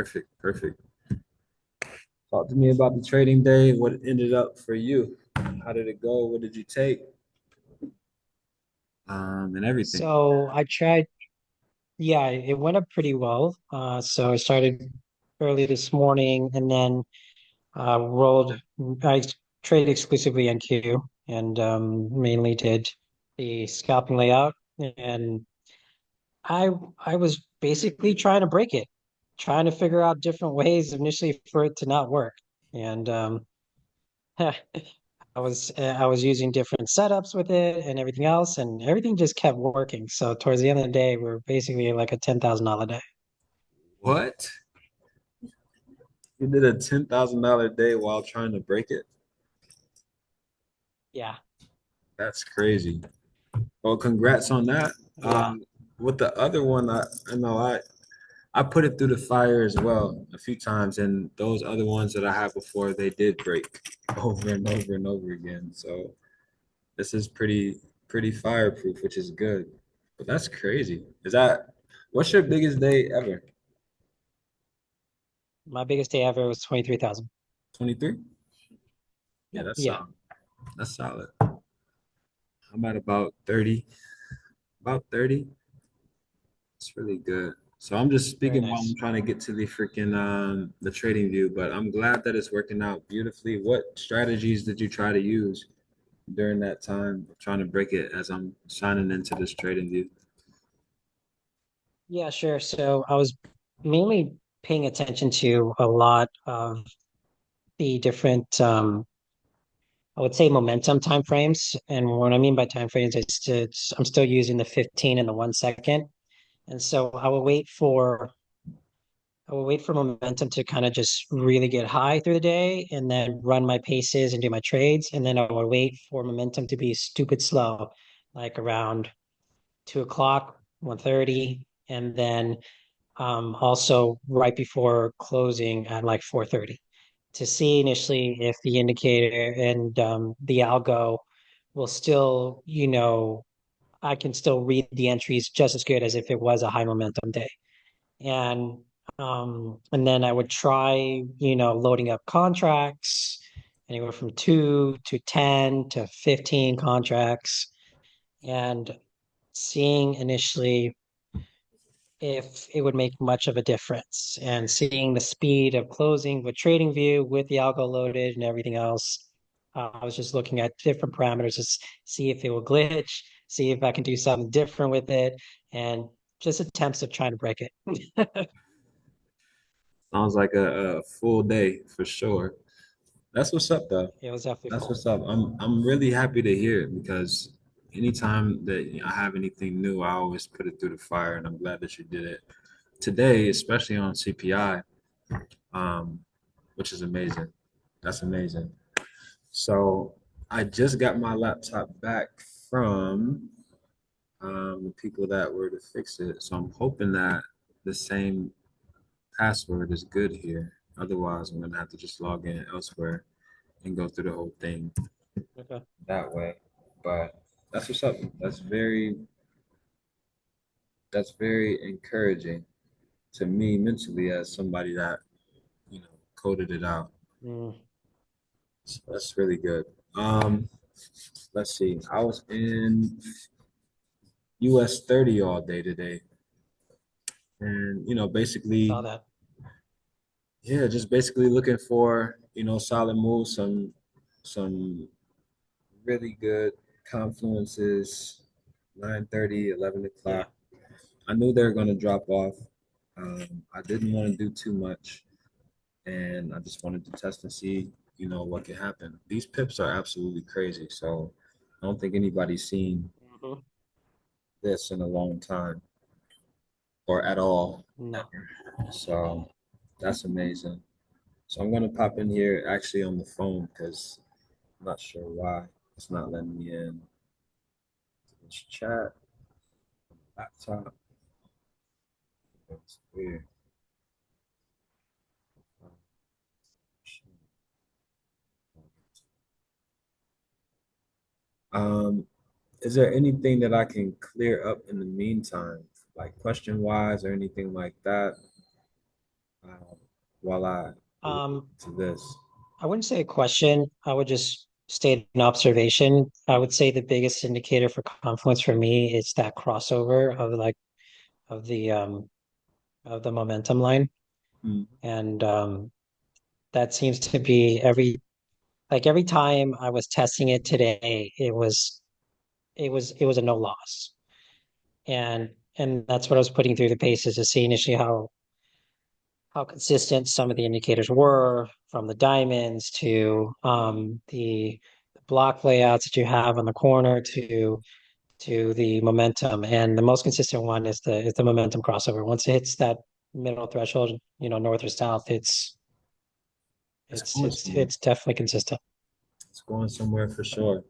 Perfect, perfect. Talk to me about the trading day. What ended up for you? How did it go? What did you take? And everything. So I tried, yeah, it went up pretty well. So I started early this morning and then rolled, I trade exclusively on Q and mainly did the scalping layout. And I I was basically trying to break it, trying to figure out different ways initially for it to not work. And I was using different setups with it and everything else, and everything just kept working. So towards the end of the day, we're basically like a $10,000 day. What? You did a $10,000 day while trying to break it? Yeah, That's crazy. Well, congrats on that. yeah, With the other one, I know I put it through the fire as well a few times, and those other ones that I had before, they did break over and over and over again. So this is pretty fireproof, which is good. But that's crazy. What's your biggest day ever? my biggest day ever was 23,000. 23? Yeah, that's Yeah, solid. That's solid. I'm at about 30. About 30. It's really good. So I'm just very speaking while I'm nice. trying to get to the freaking the trading view, but I'm glad that it's working out beautifully. What strategies did you try to use during that time of trying to break it as I'm signing into this trading view? Yeah, sure. So I was mainly paying attention to a lot of the different, I would say momentum timeframes. And what I mean by timeframes is I'm still using the 15 and the 1 second. And so I will wait for momentum to kind of just really get high through the day and then run my paces and do my trades. And then I will wait for momentum to be stupid slow, like around 2 o'clock, 1:30, and then also right before closing at like 4:30 to see initially if the indicator and the algo will still, I can still read the entries just as good as if it was a high momentum day. And then I would try, loading up contracts anywhere from 2 to 10 to 15 contracts and seeing initially if it would make much of a difference and seeing the speed of closing with TradingView with the algo loaded and everything else. I was just looking at different parameters to see if it will glitch, see if I can do something different with it, and just attempts of trying to break it. Sounds like a full day for sure. That's what's up though. It was definitely That's full. what's up. I'm really happy to hear it because anytime that I have anything new, I always put it through the fire, and I'm glad that you did it today, especially on CPI, um, which is amazing. That's amazing. So I just got my laptop back from the people that were to fix it. So I'm hoping that the same password is good here. Otherwise, I'm gonna have to just log in elsewhere and go through the whole thing Okay. that way. But that's what's up. That's very encouraging to me mentally as somebody that coded it out. Mm. So that's really good. Um, let's see. I was in US 30 all day today, and Saw basically, that. yeah, just basically looking for solid moves, some really good confluences, 9:30, 11 Yeah. o'clock. I knew they were going to drop off. I didn't want to do too much, and I just wanted to test and see, what can happen. These pips are absolutely crazy, so I don't think anybody's seen Mhm. this in a long time or at all No. ever. So that's amazing. So I'm gonna pop in here actually on the phone because I'm not sure why it's not letting me in this chat laptop. It's weird. Um, is there anything that I can clear up in the meantime, like question wise or anything like that? uh, while I look Um, into this. I wouldn't say a question. I would just state an observation. I would say the biggest indicator for confluence for me is that crossover of like of the momentum line. Mm. And that seems to be every time I was testing it today, it was a no loss. And that's what I was putting through the paces to see initially how consistent some of the indicators were from the diamonds to the block layouts that you have on the corner to the momentum. And the most consistent one is the momentum crossover. Once it hits that middle threshold, north or south, It's it's going it's somewhere. it's definitely consistent. It's going somewhere for sure.